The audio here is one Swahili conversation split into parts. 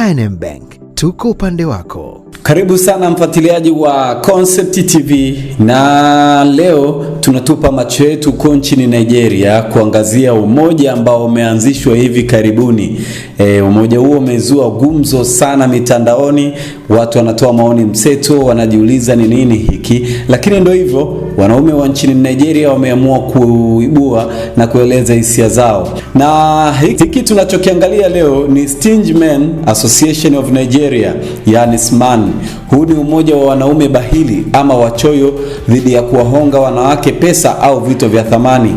I&M Bank, tuko upande wako. Karibu sana mfuatiliaji wa Concept TV, na leo tunatupa macho yetu huko nchini Nigeria kuangazia umoja ambao umeanzishwa hivi karibuni. Umoja huo umezua gumzo sana mitandaoni, watu wanatoa maoni mseto, wanajiuliza ni nini hiki, lakini ndio hivyo, wanaume wa nchini Nigeria wameamua kuibua na kueleza hisia zao. Na hiki tunachokiangalia leo ni Stingy Men Association of Nigeria, yani SMAN. Huu ni umoja wa wanaume bahili ama wachoyo dhidi ya kuwahonga wanawake pesa au vitu vya thamani.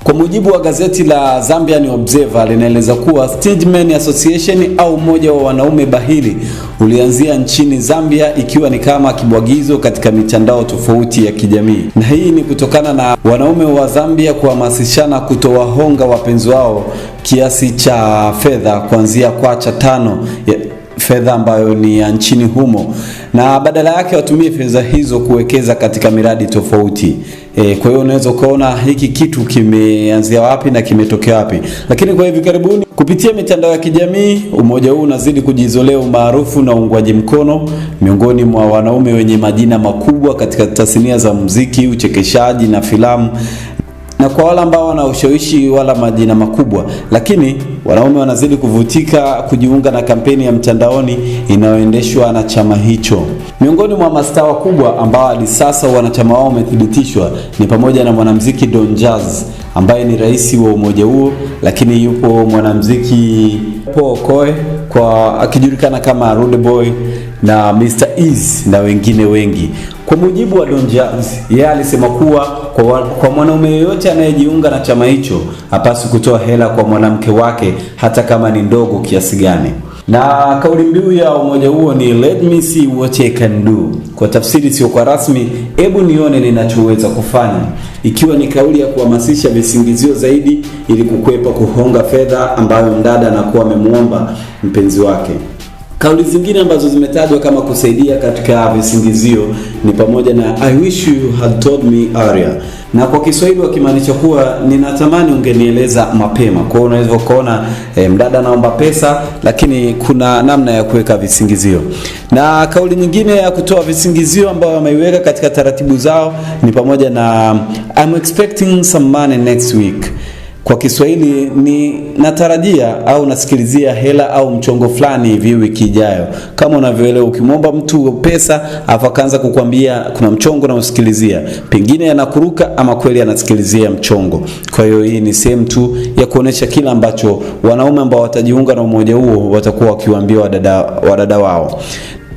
Kwa mujibu wa gazeti la Zambian Observer, linaeleza kuwa Stingy Men Association au umoja wa wanaume bahili ulianzia nchini Zambia ikiwa ni kama kibwagizo katika mitandao tofauti ya kijamii. Na hii ni kutokana na wanaume wa Zambia kuhamasishana kutowahonga wapenzi wao kiasi cha fedha kuanzia kwacha 5 fedha ambayo ni ya nchini humo, na badala yake watumie fedha hizo kuwekeza katika miradi tofauti. Kwa hiyo unaweza kuona hiki kitu kimeanzia wapi na kimetokea wapi. Lakini kwa hivi karibuni kupitia mitandao ya kijamii, umoja huu unazidi kujizolea umaarufu na uungwaji mkono miongoni mwa wanaume wenye majina makubwa katika tasnia za muziki, uchekeshaji na filamu. Na kwa wale ambao wana ushawishi wala majina makubwa, lakini wanaume wanazidi kuvutika kujiunga na kampeni ya mtandaoni inayoendeshwa na chama hicho. Miongoni mwa mastaa wakubwa ambao hadi sasa wanachama wao umethibitishwa ni pamoja na mwanamuziki Don Jazzy ambaye ni rais wa umoja huo, lakini yupo mwanamuziki Paul Okoye kwa akijulikana kama Rude Boy na Mr. Eazi na wengine wengi. Kwa mujibu wa Don Jazzy, yeye alisema kuwa kwa mwanaume yeyote anayejiunga na chama hicho hapaswi kutoa hela kwa mwanamke wake hata kama ni ndogo kiasi gani. Na kauli mbiu ya umoja huo ni let me see what I can do. Kwa tafsiri sio kwa rasmi, hebu nione ninachoweza kufanya, ikiwa ni kauli ya kuhamasisha visingizio zaidi ili kukwepa kuhonga fedha ambayo mdada anakuwa amemuomba mpenzi wake. Kauli zingine ambazo zimetajwa kama kusaidia katika visingizio ni pamoja na I wish you had told me earlier, na kwa Kiswahili wakimaanisha kuwa ninatamani ungenieleza mapema. Kwa hiyo unaweza kuona mdada anaomba pesa, lakini kuna namna ya kuweka visingizio. Na kauli nyingine ya kutoa visingizio ambayo wameiweka katika taratibu zao ni pamoja na I'm expecting some money next week. Kwa Kiswahili ni natarajia au nasikilizia hela au mchongo fulani hivi wiki ijayo. Kama unavyoelewa, ukimwomba mtu pesa afa kaanza kukwambia kuna mchongo na usikilizia, pengine anakuruka ama kweli anasikilizia mchongo. Kwa hiyo hii ni sehemu tu ya kuonesha kila ambacho wanaume ambao watajiunga na umoja huo watakuwa wakiwaambia wadada wao.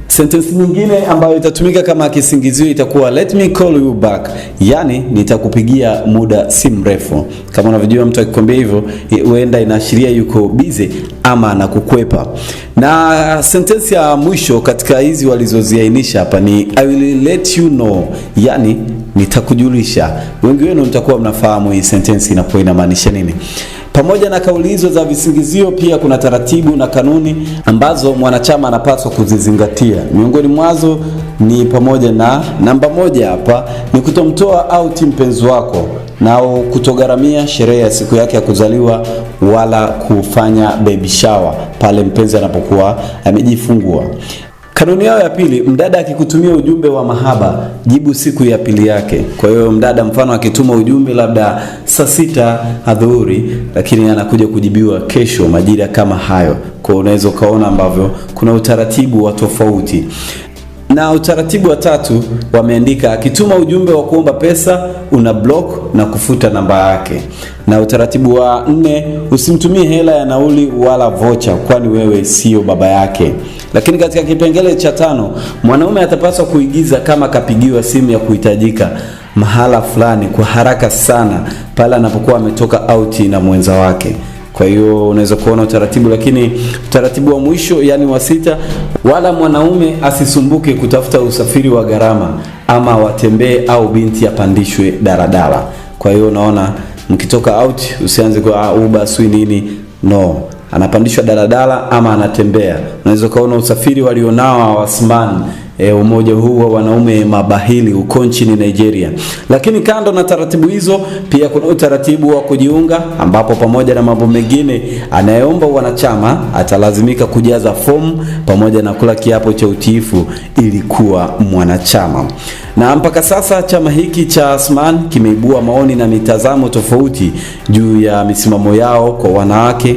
Sentence nyingine ambayo itatumika kama kisingizio itakuwa let me call you back, yani nitakupigia muda si mrefu. Kama unavyojua mtu akikwambia hivyo huenda inaashiria yuko busy ama anakukwepa. Na sentence ya mwisho katika hizi walizoziainisha hapa ni I will let you know, yani nitakujulisha. Wengi wenu mtakuwa mnafahamu hii sentence inakuwa inamaanisha nini. Pamoja na kauli hizo za visingizio, pia kuna taratibu na kanuni ambazo mwanachama anapaswa kuzizingatia. Miongoni mwazo ni pamoja na namba 1 hapa ni kutomtoa au mpenzi wako na kutogharamia sherehe ya siku yake ya kuzaliwa wala kufanya baby shower pale mpenzi anapokuwa amejifungua. Kanuni yao ya pili, mdada akikutumia ujumbe wa mahaba, jibu siku ya pili yake. Kwa hiyo mdada mfano akituma ujumbe labda saa 6 adhuhuri, lakini anakuja kujibiwa kesho majira kama hayo. Kwa unaweza kaona ambavyo kuna utaratibu wa tofauti. Na utaratibu wa 3 wameandika akituma ujumbe wa kuomba pesa una block na kufuta namba yake. Na utaratibu wa 4, usimtumie hela ya nauli wala vocha kwani wewe sio baba yake. Lakini katika kipengele cha 5, mwanaume atapaswa kuigiza kama kapigiwa simu ya kuhitajika mahala fulani kwa haraka sana pale anapokuwa ametoka out na mwenza wake. Kwa hiyo unaweza kuona utaratibu, lakini utaratibu wa mwisho yani wa 6, wala mwanaume asisumbuke kutafuta usafiri wa gharama ama watembee au binti apandishwe daradara. Kwa hiyo unaona mkitoka out usianze kwa Uber sui nini, no, anapandishwa daladala ama anatembea. Unaweza kaona usafiri walionao wa SMAN umoja huu wa wanaume mabahili huko nchini Nigeria. Lakini kando na taratibu hizo, pia kuna utaratibu wa kujiunga, ambapo pamoja na mambo mengine, anayeomba wanachama atalazimika kujaza fomu pamoja na kula kiapo cha utiifu ili kuwa mwanachama. Na mpaka sasa chama hiki cha Asman kimeibua maoni na mitazamo tofauti juu ya misimamo yao kwa wanawake,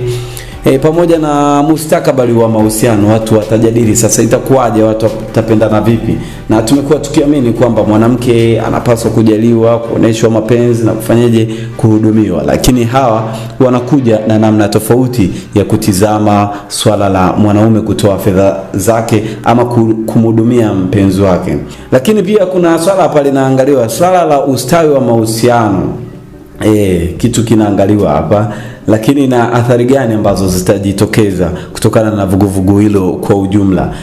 pamoja na mustakabali wa mahusiano. Watu watajadili sasa itakuwaje, watu watapendana vipi, na tumekuwa tukiamini kwamba mwanamke anapaswa kujaliwa, kuoneshwa mapenzi na kufanyaje, kuhudumiwa. Lakini hawa wanakuja na namna tofauti ya kutizama swala la mwanaume kutoa fedha zake ama kumhudumia mpenzi wake. Lakini pia kuna swala pale linaangaliwa, swala la ustawi wa mahusiano. Kitu kinaangaliwa hapa, lakini na athari gani ambazo zitajitokeza kutokana na vuguvugu hilo kwa ujumla.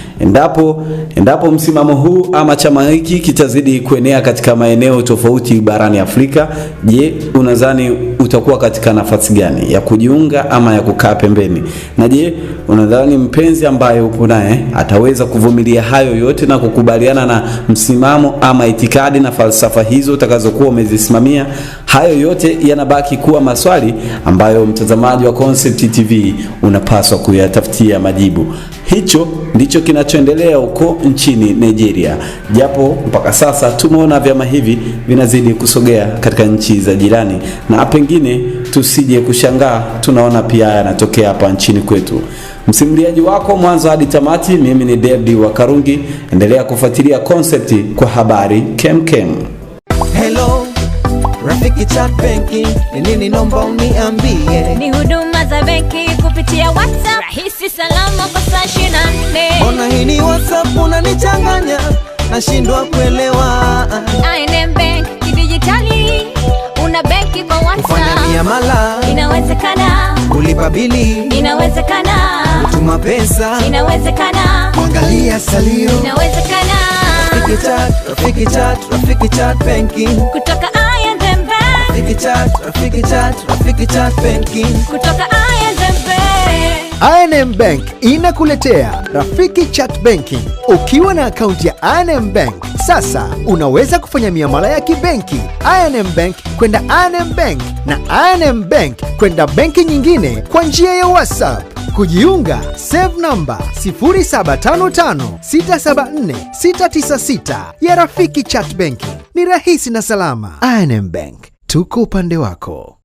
Endapo msimamo huu ama chama hiki kitazidi kuenea katika maeneo tofauti barani Afrika, je, unadhani utakuwa katika nafasi gani ya kujiunga ama ya kukaa pembeni? Na je, unadhani mpenzi ambaye upo naye ataweza kuvumilia hayo yote na kukubaliana na msimamo ama itikadi na falsafa hizo utakazokuwa umezisimamia? Hayo yote yanabaki kuwa maswali ambayo mtazamaji wa Concept TV unapaswa kuyatafutia majibu. Hicho ndicho kinachoendelea huko nchini Nigeria, japo mpaka sasa tumeona vyama hivi vinazidi kusogea katika nchi za jirani, na pengine tusije kushangaa tunaona pia yanatokea hapa nchini kwetu. Msimuliaji wako mwanzo hadi tamati, mimi ni David wa Karungi. Endelea kufuatilia Concept kwa habari kemkem. Hello Rafiki Chat Banking, nini nomba uniambie? Ni huduma za benki kupitia WhatsApp, rahisi salama kwa saa 24. Mbona hii ni WhatsApp unanichanganya, nashindwa kuelewa. I&M Bank kidijitali, una benki kwa WhatsApp. Kufanya miamala inawezekana, kulipa bili inawezekana, kutuma pesa inawezekana, kuangalia salio inawezekana. Rafiki Chat Banking Kutoka I&M Bank, Rafiki Chat Banking kutoka I&M Bank. I&M Bank inakuletea Rafiki Chat Banking. Ukiwa na akaunti ya I&M Bank, sasa unaweza kufanya miamala ya kibenki I&M Bank kwenda I&M Bank na I&M Bank kwenda benki nyingine kwa njia ya WhatsApp. Kujiunga, save number 0755674696 ya Rafiki Chat Banking. Ni rahisi na salama. I&M Bank, tuko upande wako.